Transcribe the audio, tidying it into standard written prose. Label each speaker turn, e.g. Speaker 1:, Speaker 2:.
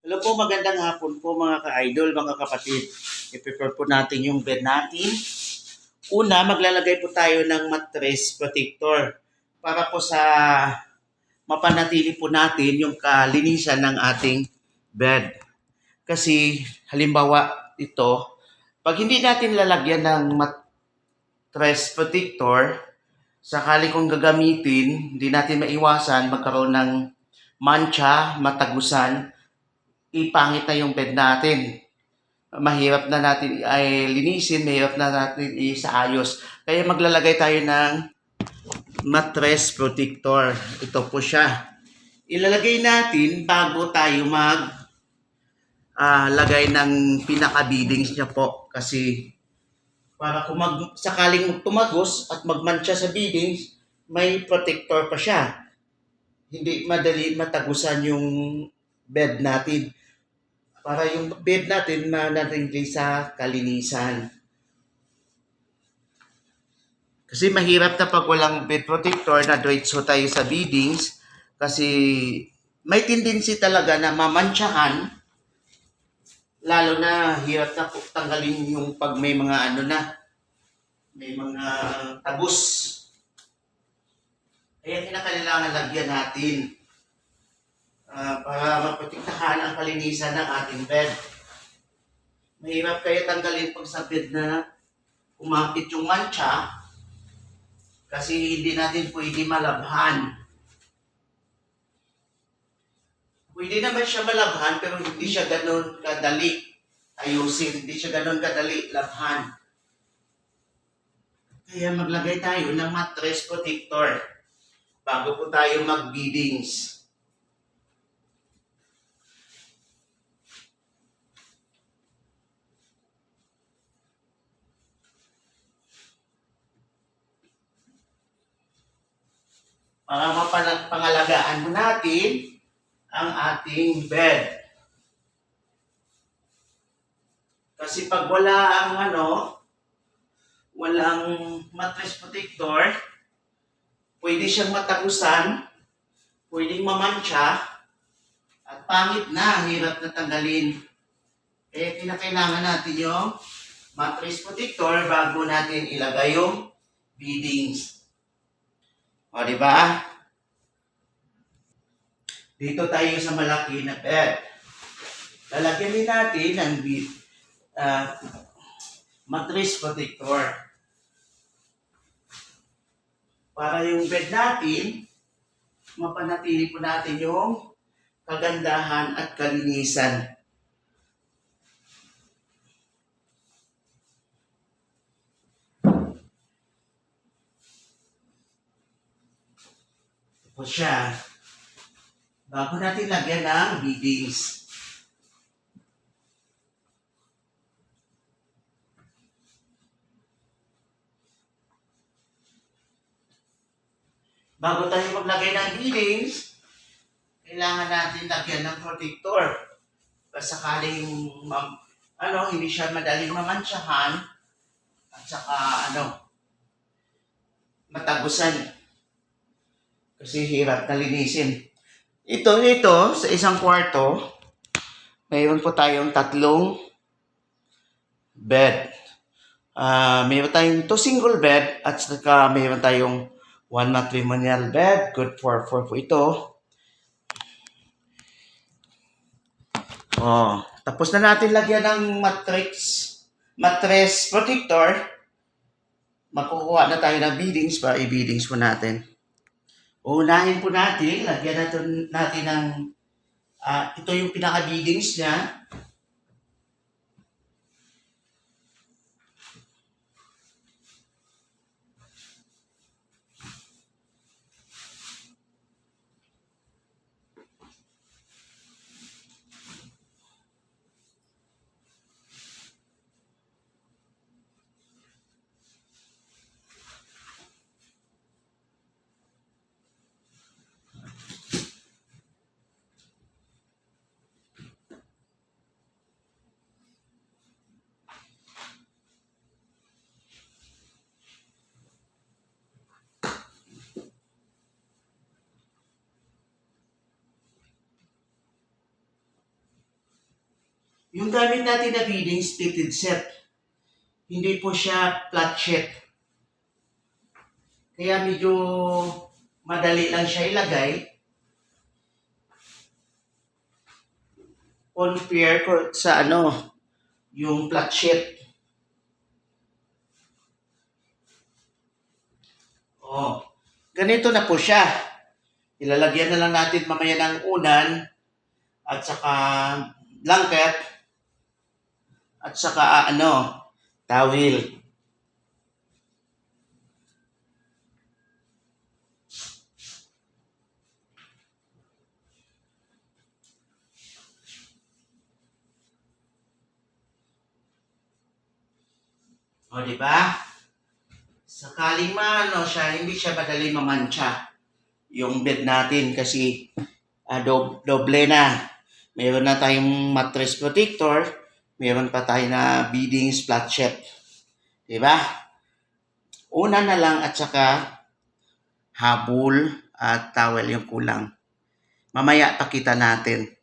Speaker 1: Hello po, magandang hapon po mga ka-idol, mga kapatid. I-prepare po natin yung bed natin. Una, maglalagay po tayo ng mattress protector para po sa mapanatili po natin yung kalinisan ng ating bed. Kasi halimbawa ito, pag hindi natin lalagyan ng mattress protector, sakali kong gagamitin, hindi natin maiwasan magkaroon ng mancha, matagusan, ipangit na yung bed natin. Mahirap na natin ay linisin, mahirap na natin isaayos. Kaya maglalagay tayo ng mattress protector. Ito po siya. Ilalagay natin bago tayo lagay ng pinaka-beadings niya po. Kasi para kung sakaling tumagos at magmantsa sa beadings, may protector pa siya. Hindi madali matagusan yung bed natin. Para yung bed natin manatili sa kalinisan. Kasi mahirap na pag walang bed protector na diretso tayo sa beadings kasi may tendency talaga na mamantsahan, lalo na hirap na tanggalin yung pag may mga may mga tagos. Kaya kinakailangan lagyan natin para maprotektahan ang kalinisan ng ating bed. Mahirap kaya tanggalin pag sa bed na umapit yung mancha kasi hindi natin pwede malabhan. Pwede naman siya malabhan pero hindi siya ganun kadali ayusin. Hindi siya ganun kadali labhan. Kaya maglagay tayo ng mattress protector bago po tayo mag-beadings. Para mapangalagaan natin ang ating bed. Kasi pag wala ang walang mattress protector, pwede siyang matagusan, pwedeng mamantsa, at pangit na, hirap na tanggalin. Kaya kinakailangan natin yung mattress protector bago natin ilagay yung beadings. O, di ba? Dito tayo sa malaki na bed. Lalagyan din natin ng mattress protector. Para yung bed natin, mapanatili po natin yung kagandahan at kalinisan. Ito siya. Bago natin lagyan ng beadings. Bago tayo maglagay ng beadings, kailangan natin lagyan ng protector. Kasi sakaling hindi siya madaling mamantsahan at saka matagusan. Kasi hirap na linisin. Ito, sa isang kwarto, mayroon po tayong 3 bed. Mayroon tayong 2 single bed at saka mayroon tayong 1 matrimonial bed. Good for 4 po ito. Tapos na natin lagyan ng mattress protector. Makukuha na tayo ng beadings para i-beadings po natin. Unahin po natin, lagyan natin ng ito yung pinaka-beadings niya. Yung gamit natin na beading splitted set, hindi po siya flat sheet. Kaya medyo madali lang siya ilagay. Compare ko sa yung flat sheet. Oh, ganito na po siya. Ilalagyan na lang natin mamaya ng unan at saka blanket at saka towel. O, di ba? Sakaling siya, hindi siya madali mamantsa yung bed natin kasi doble na. Meron na tayong mattress protector, meron pa tayo na beading flat sheet. Di ba? Una na lang at saka habol at towel yung kulang. Mamaya pakita natin.